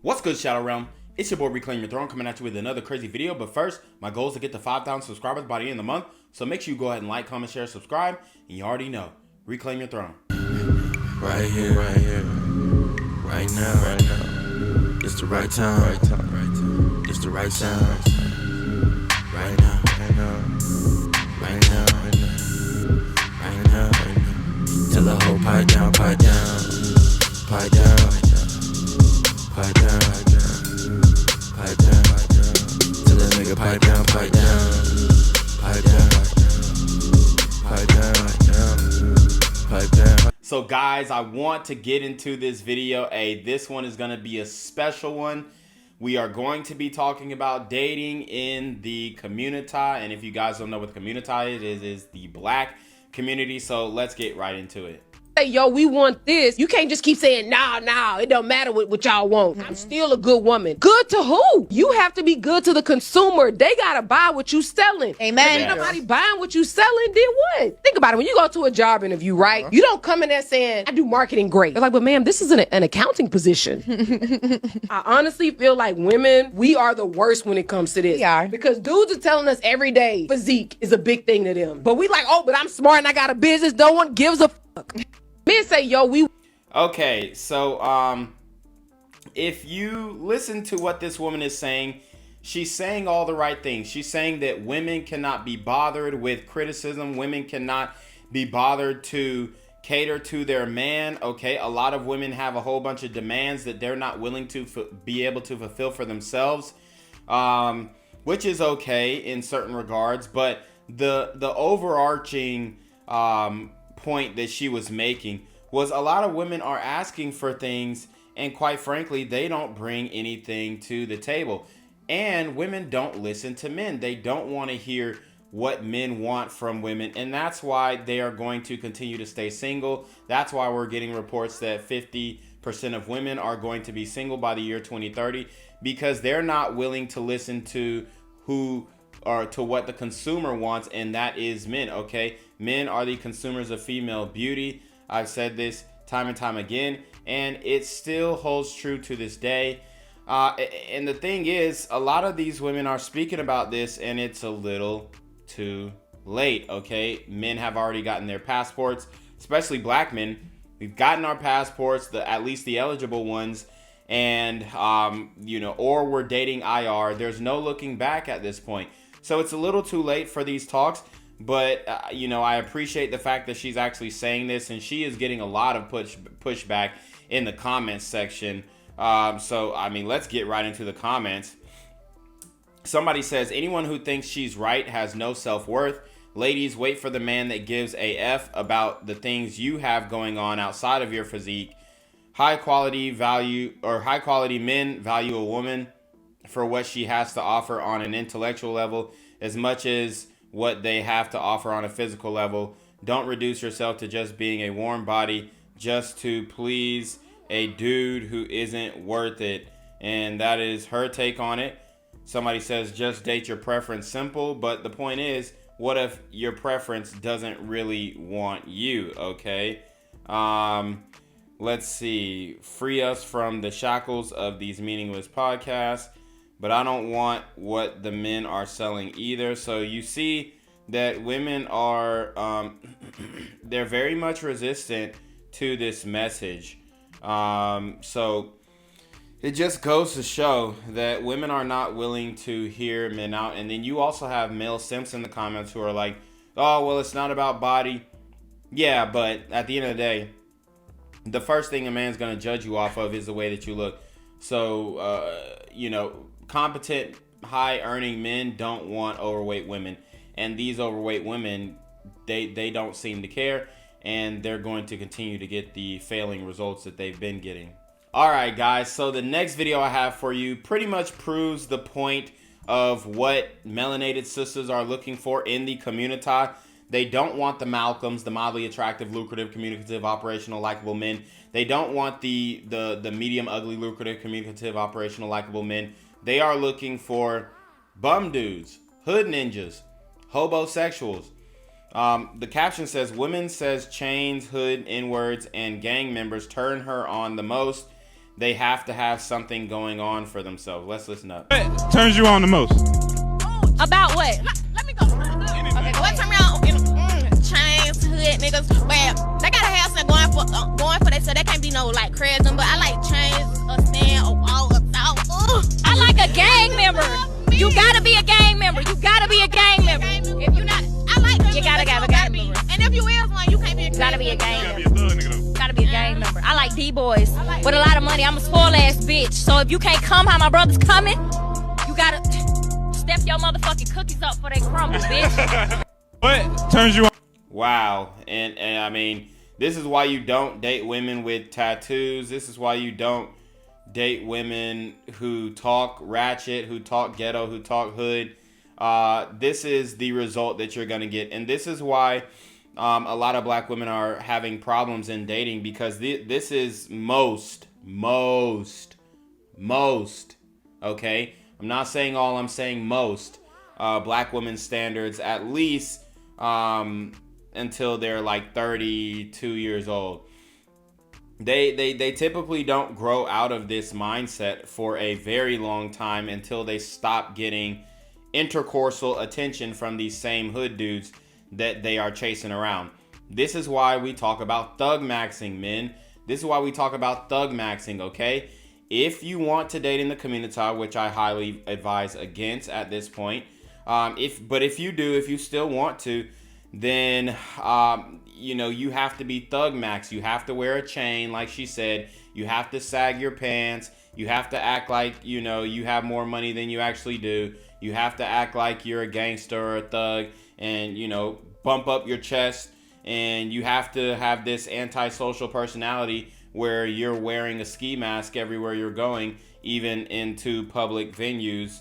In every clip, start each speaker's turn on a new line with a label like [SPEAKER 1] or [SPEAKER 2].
[SPEAKER 1] What's good, Shadow Realm? It's your boy Reclaim Your Throne coming at you with another crazy video. But first, my goal is to get to 5,000 subscribers by the end of the month. So make sure you go ahead and like, comment, share, subscribe. And you already know, Reclaim Your Throne.
[SPEAKER 2] Right here, right now. It's the right time, It's the right sound. Right now. Tell the whole pipe down. Tell that nigga pipe down.
[SPEAKER 1] So guys, I want to get into this video. This one is going to be a special one. We are going to be talking about dating in the community. And if you guys don't know what the community is the black community. So let's get right into it.
[SPEAKER 3] Hey, yo, we want this. You can't just keep saying, nah, it don't matter what y'all want. I'm still a good woman. Good to who? You have to be good to the consumer. They gotta buy what you selling.
[SPEAKER 4] Amen.
[SPEAKER 3] If ain't nobody buying what you selling, then what? Think about it. When you go to a job interview, right? You don't come in there saying, I do marketing great. They're like, but ma'am, this is an accounting position. I honestly feel like women, we are the worst when it comes to this.
[SPEAKER 4] We are.
[SPEAKER 3] Because dudes are telling us every day, physique is a big thing to them. But we like, oh, but I'm smart and I got a business. No one gives a fuck. Men say, yo, we...
[SPEAKER 1] Okay, so if you listen to what this woman is saying, she's saying all the right things. She's saying that women cannot be bothered with criticism. Women cannot be bothered to cater to their man. Okay, a lot of women have a whole bunch of demands that they're not willing to be able to fulfill for themselves, which is okay in certain regards. But the overarching point that she was making was a lot of women are asking for things, and quite frankly, they don't bring anything to the table. And women don't listen to men. They don't want to hear what men want from women, and that's why they are going to continue to stay single. That's why we're getting reports that 50% of women are going to be single by the year 2030, because they're not willing to listen to to what the consumer wants, and that is men. Okay, men are the consumers of female beauty. I've said this time and time again, and it still holds true to this day. And the thing is, a lot of these women are speaking about this, and it's a little too late. Okay, men have already gotten their passports, especially black men. We've gotten our passports, at least the eligible ones, and or we're dating IR. There's no looking back at this point. So it's a little too late for these talks, but I appreciate the fact that she's actually saying this, and she is getting a lot of pushback in the comments section. So I mean, let's get right into the comments. Somebody says, anyone who thinks she's right has no self-worth. Ladies, wait for the man that gives a F about the things you have going on outside of your physique. High quality men value a woman for what she has to offer on an intellectual level as much as what they have to offer on a physical level. Don't reduce yourself to just being a warm body just to please a dude who isn't worth it. And that is her take on it. Somebody says, just date your preference. Simple, but the point is, what if your preference doesn't really want you? Okay, let's see. Free us from the shackles of these meaningless podcasts. But I don't want what the men are selling either. So you see that women are, they're very much resistant to this message. So it just goes to show that women are not willing to hear men out. And then you also have male simps in the comments who are like, oh, well, it's not about body. Yeah, but at the end of the day, the first thing a man's going to judge you off of is the way that you look. So, competent, high-earning men don't want overweight women. And these overweight women, they don't seem to care. And they're going to continue to get the failing results that they've been getting. All right, guys. So the next video I have for you pretty much proves the point of what melanated sisters are looking for in the community. They don't want the Malcolms, the mildly attractive, lucrative, communicative, operational, likable men. They don't want the medium, ugly, lucrative, communicative, operational, likable men. They are looking for bum dudes, hood ninjas, hobosexuals. The caption says, women says chains, hood, N-words, and gang members turn her on the most. they have to have something going on for themselves. Let's listen up.
[SPEAKER 4] What turns you on the most?
[SPEAKER 5] About what? Let me go. Okay, what turn me on? Chains, hood niggas. Well, they gotta have something going for themselves. They can't be no like crazy. But I like chains, a stand, a wall, a thought. I like a gang member. You gotta be a gang member. You gotta be a gang member. If you're not, I like you gotta have a gang member. And if you is one, you can't be a gang member. Gotta be a gang member. Gotta be a gang member. I like D-boys with a lot of money. I'm a spoiled ass bitch. So if you can't come how my brother's coming, you gotta step your motherfucking cookies up for they crumble, bitch.
[SPEAKER 4] What turns you on?
[SPEAKER 1] Wow. And I mean, this is why you don't date women with tattoos. This is why you don't date women who talk ratchet, who talk ghetto, who talk hood. This is the result that you're going to get. And this is why a lot of black women are having problems in dating, because this is most, okay? I'm not saying all, I'm saying most black women's standards, at least until they're like 32 years old. They typically don't grow out of this mindset for a very long time until they stop getting intercoursal attention from these same hood dudes that they are chasing around. This is why we talk about thug maxing, men. This is why we talk about thug maxing, okay? If you want to date in the community, which I highly advise against at this point, if you still want to, then you have to be thug max. You have to wear a chain, like she said. You have to sag your pants. You have to act like you have more money than you actually do. You have to act like you're a gangster or a thug, and bump up your chest. And you have to have this antisocial personality where you're wearing a ski mask everywhere you're going, even into public venues,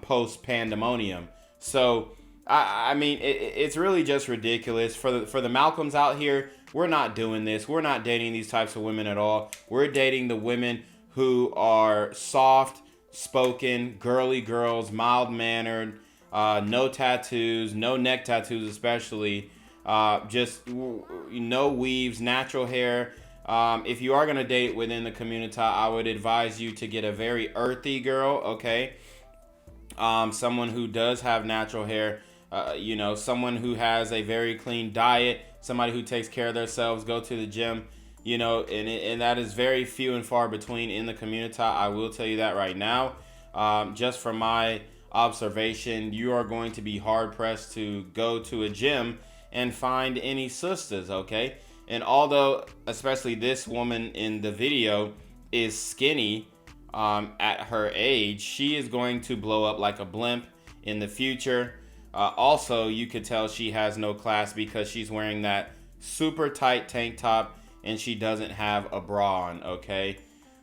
[SPEAKER 1] post pandemonium. So I mean, it's really just ridiculous. For the Malcolms out here, we're not doing this. We're not dating these types of women at all. We're dating the women who are soft spoken, girly girls, mild mannered, no tattoos, no neck tattoos especially, just no weaves, natural hair. If you are gonna date within the community, I would advise you to get a very earthy girl, okay? Someone who does have natural hair. Someone who has a very clean diet, somebody who takes care of themselves, go to the gym, and that is very few and far between in the community. I will tell you that right now. Just from my observation, you are going to be hard pressed to go to a gym and find any sisters, okay? And although, especially this woman in the video is skinny at her age, she is going to blow up like a blimp in the future. Also, you could tell she has no class because she's wearing that super tight tank top and she doesn't have a bra on, okay?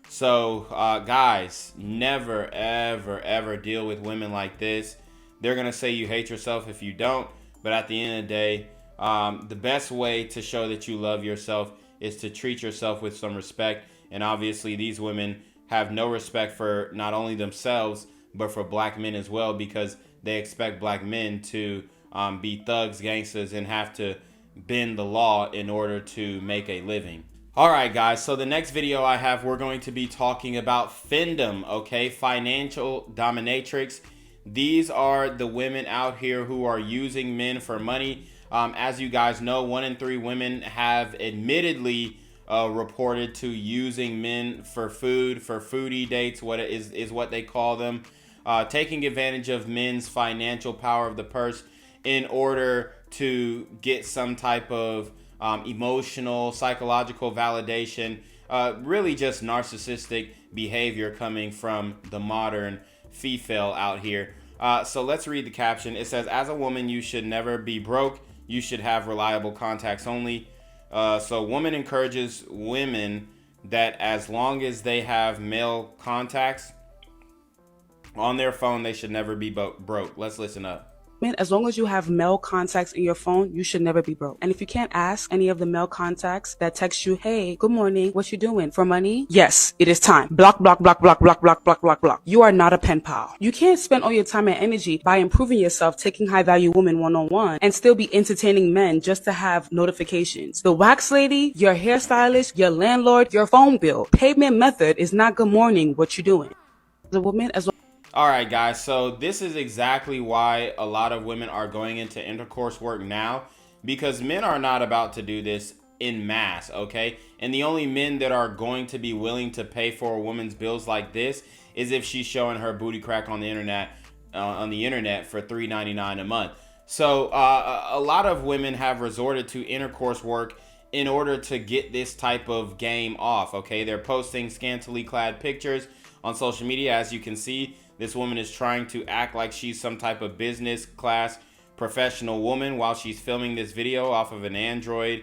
[SPEAKER 1] So, guys, never, ever, ever deal with women like this. They're going to say you hate yourself if you don't, but at the end of the day, the best way to show that you love yourself is to treat yourself with some respect. And obviously, these women have no respect for not only themselves, but for black men as well, because they expect black men to be thugs, gangsters, and have to bend the law in order to make a living. All right, guys, so the next video I have, we're going to be talking about Findom, okay? Financial dominatrix. These are the women out here who are using men for money. As you guys know, 1 in 3 women have admittedly reported to using men for food, for foodie dates, what is what they call them. Taking advantage of men's financial power of the purse in order to get some type of emotional, psychological validation, really just narcissistic behavior coming from the modern female out here. So let's read the caption. It says, as a woman, you should never be broke. You should have reliable contacts only. So woman encourages women that as long as they have male contacts on their phone, they should never be broke. Let's listen up.
[SPEAKER 6] Man, as long as you have male contacts in your phone, you should never be broke. And if you can't ask any of the male contacts that text you, hey, good morning, what you doing, for money? Yes, it is time. Block, block, block, block, block, block, block, block, block. You are not a pen pal. You can't spend all your time and energy by improving yourself, taking high value women one-on-one, and still be entertaining men just to have notifications. The wax lady, your hairstylist, your landlord, your phone bill. Payment method is not good morning, what you doing. The woman, as long
[SPEAKER 1] All right, guys. So this is exactly why a lot of women are going into intercourse work now, because men are not about to do this in mass, okay? And the only men that are going to be willing to pay for a woman's bills like this is if she's showing her booty crack on the internet for $3.99 a month. So a lot of women have resorted to intercourse work in order to get this type of game off, okay? They're posting scantily clad pictures on social media. As you can see, this woman is trying to act like she's some type of business class professional woman while she's filming this video off of an Android.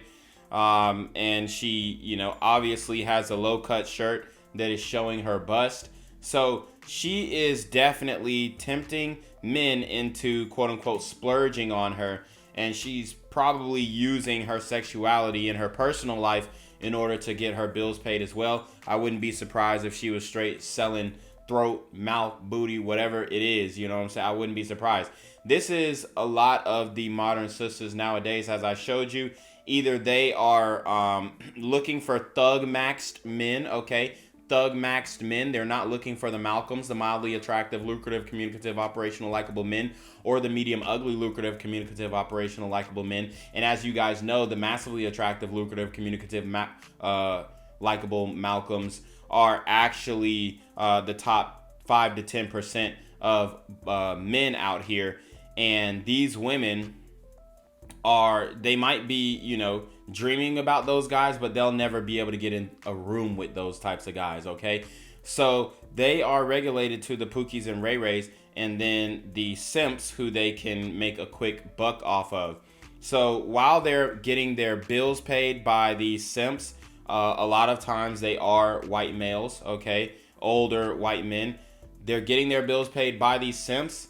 [SPEAKER 1] And she, obviously has a low cut shirt that is showing her bust. So she is definitely tempting men into quote unquote splurging on her. And she's probably using her sexuality in her personal life in order to get her bills paid as well. I wouldn't be surprised if she was straight selling throat, mouth, booty, whatever it is. You know what I'm saying? I wouldn't be surprised. This is a lot of the modern sisters nowadays, as I showed you. Either they are looking for thug maxed men, okay? Thug maxed men. They're not looking for the Malcolms, the mildly attractive, lucrative, communicative, operational, likable men, or the medium ugly, lucrative, communicative, operational, likable men. And as you guys know, the massively attractive, lucrative, communicative, likable Malcolms are actually the top 5 to 10% of men out here. And these women they might be, dreaming about those guys, but they'll never be able to get in a room with those types of guys, okay? So they are regulated to the Pookies and Ray Rays, and then the simps who they can make a quick buck off of. So while they're getting their bills paid by these simps, a lot of times they are white males, okay? Older white men. They're getting their bills paid by these simps.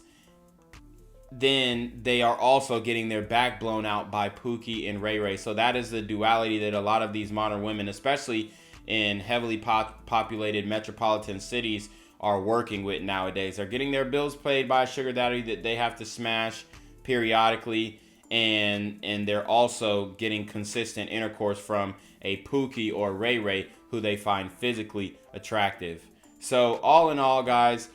[SPEAKER 1] Then they are also getting their back blown out by Pookie and Ray Ray. So that is the duality that a lot of these modern women, especially in heavily populated metropolitan cities, are working with nowadays. They're getting their bills paid by a sugar daddy that they have to smash periodically, and they're also getting consistent intercourse from a Pookie or Ray Ray who they find physically attractive. So all in all, guys,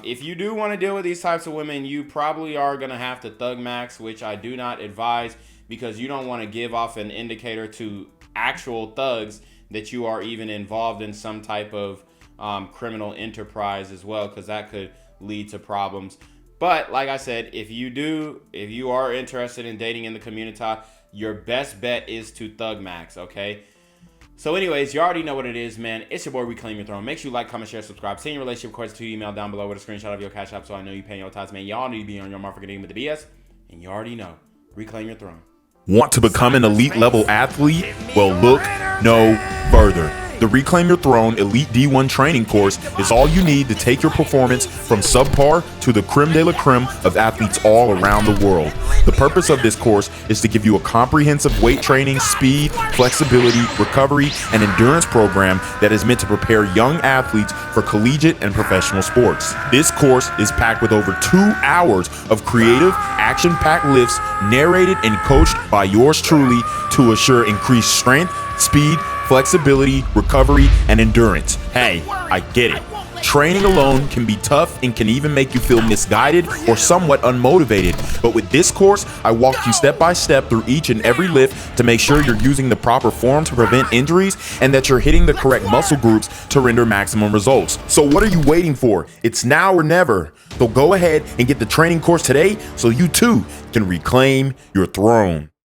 [SPEAKER 1] if you do want to deal with these types of women, you probably are going to have to thug max, which I do not advise, because you don't want to give off an indicator to actual thugs that you are even involved in some type of criminal enterprise as well, because that could lead to problems. But like I said, if you are interested in dating in the community, your best bet is to thug max, okay? So anyways, you already know what it is, man. It's your boy, Reclaim Your Throne. Make sure you like, comment, share, subscribe. Send your relationship questions to your email down below with a screenshot of your cash app so I know you paying your tithes, man. Y'all need to be on your motherfucking game with the BS. And you already know. Reclaim your throne.
[SPEAKER 7] Want to become an elite level athlete? Well, look no further. The Reclaim Your Throne Elite D1 training course is all you need to take your performance from subpar to the creme de la creme of athletes all around the world. The purpose of this course is to give you a comprehensive weight training, speed, flexibility, recovery, and endurance program that is meant to prepare young athletes for collegiate and professional sports. This course is packed with over 2 hours of creative, action-packed lifts narrated and coached by yours truly to assure increased strength, speed, flexibility, recovery, and endurance. Hey, I get it. Training alone can be tough and can even make you feel misguided or somewhat unmotivated. But with this course, I walk you step by step through each and every lift to make sure you're using the proper form to prevent injuries and that you're hitting the correct muscle groups to render maximum results. So what are you waiting for? It's now or never. So go ahead and get the training course today so you too can reclaim your throne.